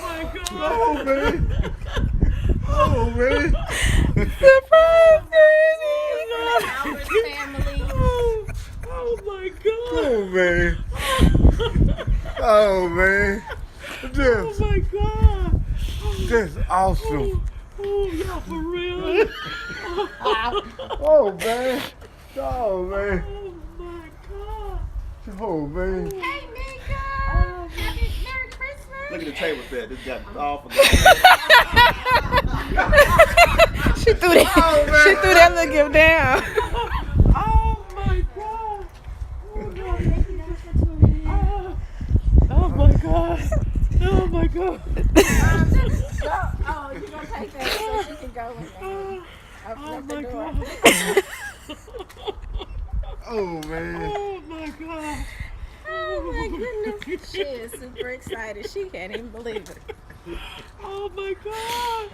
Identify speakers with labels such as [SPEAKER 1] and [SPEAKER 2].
[SPEAKER 1] my God.
[SPEAKER 2] Oh, man. Oh, man.
[SPEAKER 3] Surprise, Granny.
[SPEAKER 4] Albert family.
[SPEAKER 1] Oh my God.
[SPEAKER 2] Oh, man. Oh, man.
[SPEAKER 1] Oh
[SPEAKER 2] This,
[SPEAKER 1] my God.
[SPEAKER 2] this awesome.
[SPEAKER 1] Oh, y'all for real.
[SPEAKER 2] Oh, man. Oh, man.
[SPEAKER 1] Oh my God.
[SPEAKER 2] Oh, man.
[SPEAKER 4] Hey, Mika. Happy Merry Christmas.
[SPEAKER 5] Look at the table set. This got all for
[SPEAKER 3] She threw that. She threw that little gift down.
[SPEAKER 1] Oh my God. Oh my God. Oh my God.
[SPEAKER 4] Oh, you gonna take that so she can go in there.
[SPEAKER 1] Oh
[SPEAKER 4] Open up the
[SPEAKER 1] my
[SPEAKER 4] door.
[SPEAKER 1] God.
[SPEAKER 2] Oh, man.
[SPEAKER 1] Oh my God.
[SPEAKER 4] Oh my goodness. She is super excited. She can't even believe it.
[SPEAKER 1] Oh my God.